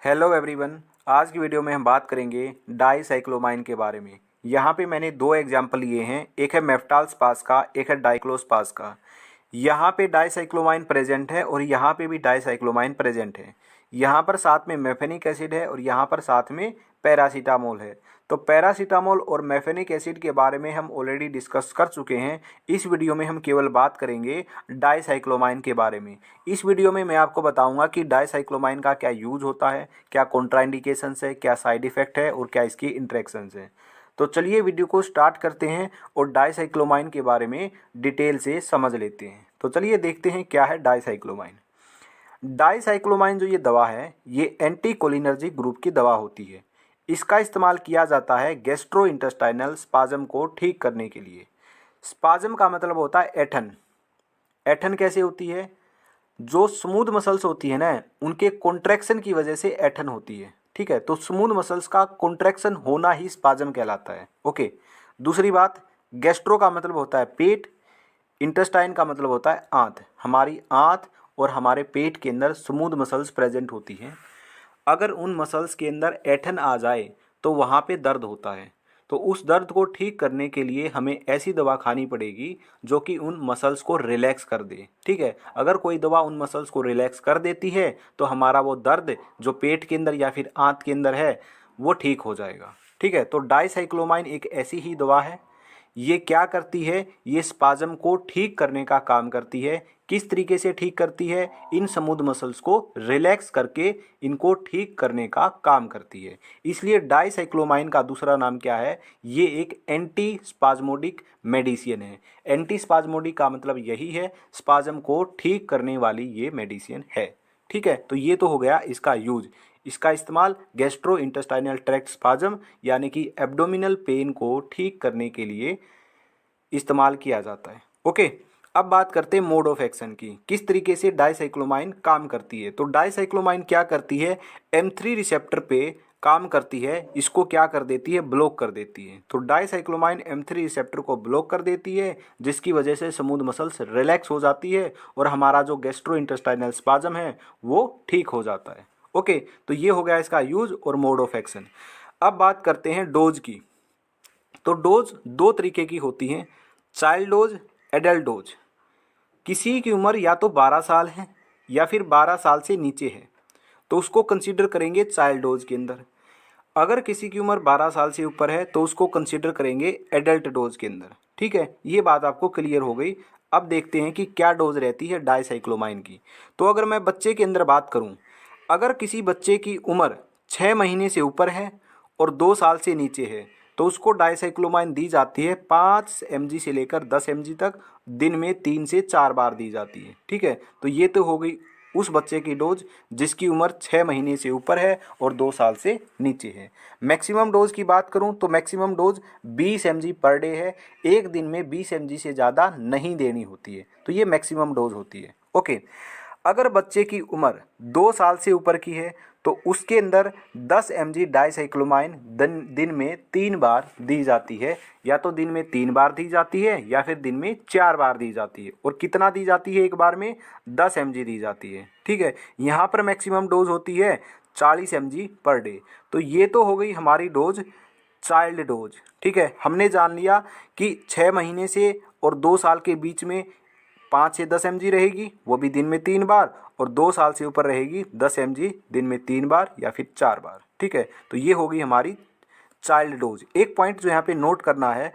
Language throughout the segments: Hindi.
Hello everyone. आज की वीडियो में हम बात करेंगे डाइसाइक्लोमाइन के बारे में। यहाँ पे मैंने दो एग्जाम्पल लिए हैं, एक है मेफ्टाल्सपास का, एक है डाइक्लोस्पास का। यहाँ पे डाइसाइक्लोमाइन प्रेजेंट है और यहाँ पे भी डाइसाइक्लोमाइन प्रेजेंट है। यहाँ पर साथ में मेफेनिक एसिड है और यहाँ पर साथ में पैरासीटामोल है। तो पैरासीटामोल और मेफेनिक एसिड के बारे में हम ऑलरेडी डिस्कस कर चुके हैं। इस वीडियो में हम केवल बात करेंगे डाइसाइक्लोमाइन के बारे में। इस वीडियो में मैं आपको बताऊंगा कि डाइसाइक्लोमाइन का क्या यूज होता है, क्या कॉन्ट्राइंडिकेशंस है, क्या साइड इफ़ेक्ट है और क्या इसकी इंटरेक्शंस हैं। तो चलिए वीडियो को स्टार्ट करते हैं और डाइसाइक्लोमाइन के बारे में डिटेल से समझ लेते हैं। तो चलिए देखते हैं क्या है डाइसाइक्लोमाइन। डाइसाइक्लोमाइन जो ये दवा है, ये एंटीकोलिनर्जिक ग्रुप की दवा होती है। इसका इस्तेमाल किया जाता है गैस्ट्रो इंटेस्टाइनल स्पाज्म को ठीक करने के लिए। स्पाज्म का मतलब होता है ऐंठन। ऐंठन कैसे होती है? जो स्मूथ मसल्स होती है ना, उनके कॉन्ट्रैक्शन की वजह से ऐंठन होती है। ठीक है, तो स्मूथ मसल्स का कॉन्ट्रैक्शन होना ही स्पाज्म कहलाता है। ओके। दूसरी बात, गैस्ट्रो का मतलब होता है पेट, इंटेस्टाइन का मतलब होता है आंत। हमारी आंत और हमारे पेट के अंदर स्मूथ मसल्स प्रेजेंट होती हैं। अगर उन मसल्स के अंदर ऐंठन आ जाए तो वहाँ पे दर्द होता है। तो उस दर्द को ठीक करने के लिए हमें ऐसी दवा खानी पड़ेगी जो कि उन मसल्स को रिलैक्स कर दे। ठीक है, अगर कोई दवा उन मसल्स को रिलैक्स कर देती है तो हमारा वो दर्द जो पेट के अंदर या फिर आंत के अंदर है वो ठीक हो जाएगा। ठीक है, तो डाइसाइक्लोमाइन एक ऐसी ही दवा है। ये क्या करती है? ये स्पाज्म को ठीक करने का काम करती है। किस तरीके से ठीक करती है? इन स्मूथ मसल्स को रिलैक्स करके इनको ठीक करने का काम करती है। इसलिए डाइसाइक्लोमाइन का दूसरा नाम क्या है? ये एक एंटी स्पाज्मोडिक मेडिसिन है। एंटी स्पाज्मोडिक का मतलब यही है, स्पाज्म को ठीक करने वाली ये मेडिसिन है। ठीक है, तो ये तो हो गया इसका यूज। इसका इस्तेमाल गैस्ट्रो इंटेस्टाइनल ट्रैक्ट स्पाज्म यानी कि एब्डोमिनल पेन को ठीक करने के लिए इस्तेमाल किया जाता है। ओके, अब बात करते हैं मोड ऑफ एक्शन की, किस तरीके से डाइसाइक्लोमाइन काम करती है। तो डाइसाइक्लोमाइन क्या करती है? M3 रिसेप्टर पे काम करती है। इसको क्या कर देती है? ब्लॉक कर देती है। तो डाइसाइक्लोमाइन M3 रिसेप्टर को ब्लॉक कर देती है, जिसकी वजह से स्मूथ मसल्स रिलैक्स हो जाती है और हमारा जो गैस्ट्रो इंटेस्टाइनल स्पाज्म है वो ठीक हो जाता है। ओके, तो ये हो गया इसका यूज और मोड ऑफ एक्शन। अब बात करते हैं डोज की। तो डोज दो तरीके की होती हैं, चाइल्ड डोज, एडल्ट डोज। किसी की उम्र या तो 12 साल है या फिर 12 साल से नीचे है तो उसको कंसीडर करेंगे चाइल्ड डोज के अंदर। अगर किसी की उम्र 12 साल से ऊपर है तो उसको कंसीडर करेंगे एडल्ट डोज के अंदर। ठीक है, ये बात आपको क्लियर हो गई। अब देखते हैं कि क्या डोज रहती है डाइसाइक्लोमाइन की। तो अगर मैं बच्चे के अंदर बात करूं, अगर किसी बच्चे की उम्र 6 महीने से ऊपर है और 2 साल से नीचे है तो उसको डाइसाइक्लोमाइन दी जाती है 5 mg से लेकर 10 mg तक, दिन में 3 से 4 बार दी जाती है। ठीक है, तो ये तो हो गई उस बच्चे की डोज जिसकी उम्र 6 महीने से ऊपर है और 2 साल से नीचे है। मैक्सिमम डोज की बात करूं तो maximum dose 20 mg per day है। एक दिन में 20 mg से ज़्यादा नहीं देनी होती है, तो ये मैक्सिमम डोज होती है। ओके, अगर बच्चे की उम्र 2 साल से ऊपर की है तो उसके अंदर 10 mg डाइसाइक्लोमाइन दिन में 3 बार दी जाती है। या तो दिन में 3 बार दी जाती है या फिर दिन में 4 बार दी जाती है। और कितना दी जाती है? एक बार में 10 mg दी जाती है। ठीक है, यहाँ पर मैक्सिमम डोज होती है 40 mg पर डे। तो ये तो हो गई हमारी डोज, चाइल्ड डोज। ठीक है, हमने जान लिया कि 6 महीने से और 2 साल के बीच में 5 से 10 mg रहेगी, वो भी दिन में 3 बार, और 2 साल से ऊपर रहेगी 10 mg दिन में 3 बार या फिर 4 बार। ठीक है, तो ये होगी हमारी चाइल्ड डोज। एक पॉइंट जो यहाँ पे नोट करना है,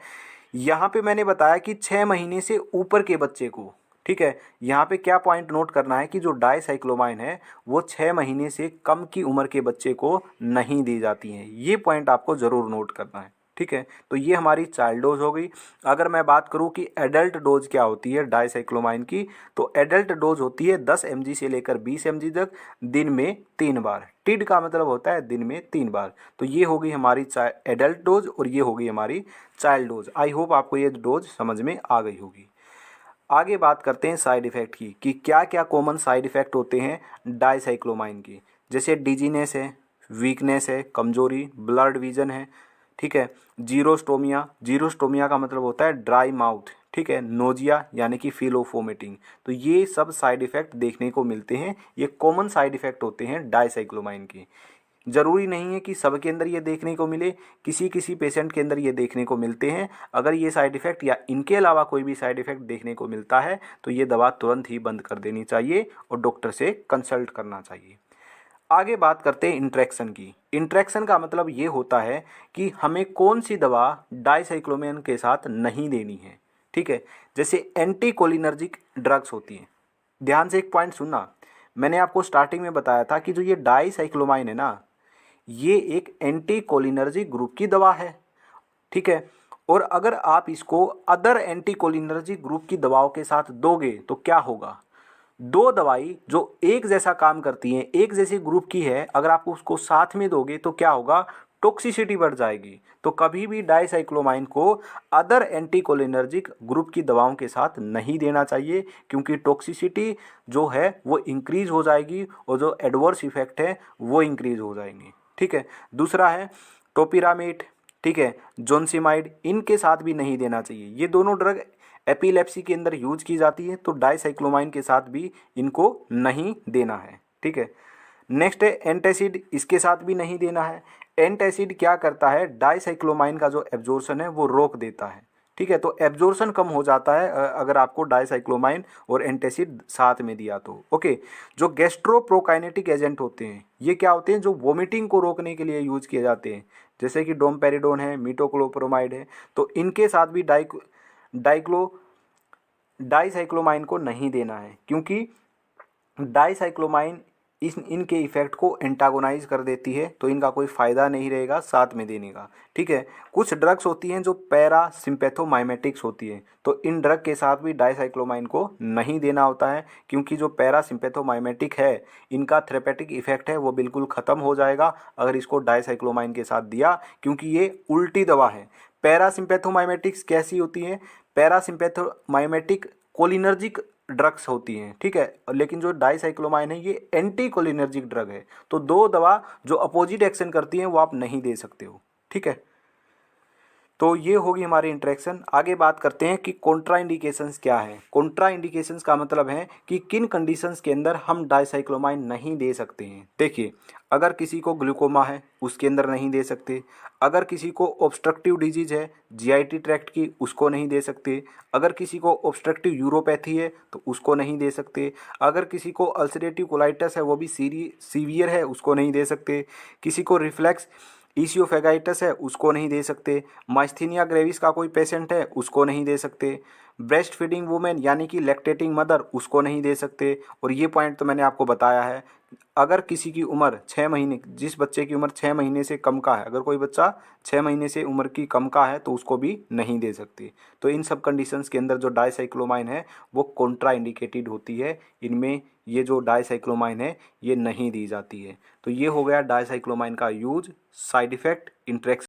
यहाँ पे मैंने बताया कि 6 महीने से ऊपर के बच्चे को, ठीक है, यहाँ पे क्या पॉइंट नोट करना है कि जो डाइसाइक्लोमाइन है वो 6 महीने से कम की उम्र के बच्चे को नहीं दी जाती हैं। ये पॉइंट आपको ज़रूर नोट करना है। ठीक है, तो ये हमारी चाइल्ड डोज हो गई। अगर मैं बात करूं कि एडल्ट डोज क्या होती है डाइसाइक्लोमाइन की, तो एडल्ट डोज होती है 10 mg से लेकर 20 mg तक, दिन में 3 बार। टिड का मतलब होता है दिन में 3 बार। तो ये होगी हमारी एडल्ट डोज और ये होगी हमारी चाइल्ड डोज। आई होप आपको ये डोज समझ में आ गई होगी। आगे बात करते हैं साइड इफ़ेक्ट की कि क्या क्या कॉमन साइड इफ़ेक्ट होते हैं डाइसाइक्लोमाइन की। जैसे डिजीनेस है, वीकनेस है, कमजोरी, ब्लर्ड विजन है। ठीक है, जीरोस्टोमिया, जीरोस्टोमिया का मतलब होता है ड्राई माउथ। ठीक है, नोजिया यानी कि फील ऑफ वोमिटिंग। तो ये सब साइड इफ़ेक्ट देखने को मिलते हैं, ये कॉमन साइड इफ़ेक्ट होते हैं डाइसाइक्लोमाइन के। ज़रूरी नहीं है कि सबके अंदर ये देखने को मिले, किसी किसी पेशेंट के अंदर ये देखने को मिलते हैं। अगर ये साइड इफ़ेक्ट या इनके अलावा कोई भी साइड इफ़ेक्ट देखने को मिलता है तो ये दवा तुरंत ही बंद कर देनी चाहिए और डॉक्टर से कंसल्ट करना चाहिए। आगे बात करते हैं इंट्रैक्शन की। इंट्रैक्शन का मतलब ये होता है कि हमें कौन सी दवा डाइसाइक्लोमैन के साथ नहीं देनी है। ठीक है, जैसे एंटीकोलिनर्जिक ड्रग्स होती हैं। ध्यान से एक पॉइंट सुनना, मैंने आपको स्टार्टिंग में बताया था कि जो ये डाइसाइक्लोमाइन है ना, ये एक एंटीकोलिनर्जिक ग्रुप की दवा है। ठीक है, और अगर आप इसको अदर एंटीकोलिनर्जिक ग्रुप की दवाओं के साथ दोगे तो क्या होगा, दो दवाई जो एक जैसा काम करती हैं, एक जैसी ग्रुप की है, अगर आप उसको साथ में दोगे तो क्या होगा, टॉक्सिसिटी बढ़ जाएगी। तो कभी भी डाइसाइक्लोमाइन को अदर एंटीकोलिनर्जिक ग्रुप की दवाओं के साथ नहीं देना चाहिए, क्योंकि टॉक्सिसिटी जो है वो इंक्रीज हो जाएगी और जो एडवर्स इफेक्ट है वो इंक्रीज हो जाएंगे। ठीक है, दूसरा है टोपिरामेट, ठीक है, जोनसिमाइड, इनके साथ भी नहीं देना चाहिए। ये दोनों ड्रग एपिलेप्सी के अंदर यूज की जाती है, तो डाइसाइक्लोमाइन के साथ भी इनको नहीं देना है। ठीक है, नेक्स्ट है एंटासिड, इसके साथ भी नहीं देना है। एंटासिड क्या करता है, डाइसाइक्लोमाइन का जो एब्जॉर्प्शन है वो रोक देता है। ठीक है, तो एब्जॉर्प्शन कम हो जाता है अगर आपको डाइसाइक्लोमाइन और एंटासिड साथ में दिया तो। ओके, जो गैस्ट्रोप्रोकाइनेटिक एजेंट होते हैं, ये क्या होते हैं, जो वोमिटिंग को रोकने के लिए यूज किए जाते हैं, जैसे कि डोमपेरिडोन है, मीटोक्लोप्रोमाइड है, तो इनके साथ भी डाइसाइक्लोमाइन को नहीं देना है, क्योंकि डाइसाइक्लोमाइन इनके इफेक्ट को एंटागोनाइज कर देती है, तो इनका कोई फ़ायदा नहीं रहेगा साथ में देने का। ठीक है, कुछ ड्रग्स होती हैं जो पैरासिम्पैथोमाइमेटिक्स होती हैं, तो इन ड्रग के साथ भी डाइसाइक्लोमाइन को नहीं देना होता है, क्योंकि जो पैरासिम्पैथोमाइमेटिक है इनका थेरेपेटिक इफेक्ट है वो बिल्कुल ख़त्म हो जाएगा अगर इसको डाइसाइक्लोमाइन के साथ दिया, क्योंकि ये उल्टी दवा है। पैरासिम्पैथोमाइमेटिक्स कैसी होती हैं, पैरासिम्पैथोमाइमेटिक कोलिनर्जिक ड्रग्स होती हैं। ठीक है, लेकिन जो डाइसाइक्लोमाइन है ये एंटी कोलिनर्जिक ड्रग है, तो दो दवा जो अपोजिट एक्शन करती हैं वो आप नहीं दे सकते हो। ठीक है, तो ये होगी हमारी इंट्रैक्शन। आगे बात करते हैं कि कॉन्ट्रा इंडिकेशंस क्या है। कॉन्ट्रा इंडिकेशंस का मतलब है कि किन कंडीशंस के अंदर हम डाइसाइक्लोमाइन नहीं दे सकते हैं। देखिए, अगर किसी को ग्लूकोमा है उसके अंदर नहीं दे सकते, अगर किसी को ऑब्स्ट्रक्टिव डिजीज है जीआईटी ट्रैक्ट की, उसको नहीं दे सकते, अगर किसी को ऑब्स्ट्रक्टिव यूरोपैथी है तो उसको नहीं दे सकते, अगर किसी को अल्सरेटिव कोलाइटिस है वो भी सीवियर है उसको नहीं दे सकते, किसी को रिफ्लेक्स ईसियोफेगाइटिस है उसको नहीं दे सकते, माइस्थीनिया ग्रेविस का कोई पेशेंट है उसको नहीं दे सकते, ब्रेस्ट फीडिंग वुमेन यानी कि लैक्टेटिंग मदर उसको नहीं दे सकते। और ये पॉइंट तो मैंने आपको बताया है, अगर किसी की उम्र 6 महीने, जिस बच्चे की उम्र 6 महीने से कम का है, अगर कोई बच्चा 6 महीने से उम्र की कम का है तो उसको भी नहीं दे सकते। तो इन सब कंडीशंस के अंदर जो डाइसाइक्लोमाइन है वो कॉन्ट्रा इंडिकेटेड होती है, इनमें ये जो डाइसाइक्लोमाइन है ये नहीं दी जाती है। तो ये हो गया डाइसाइक्लोमाइन का यूज, साइड इफ़ेक्ट, इंट्रैक्शन।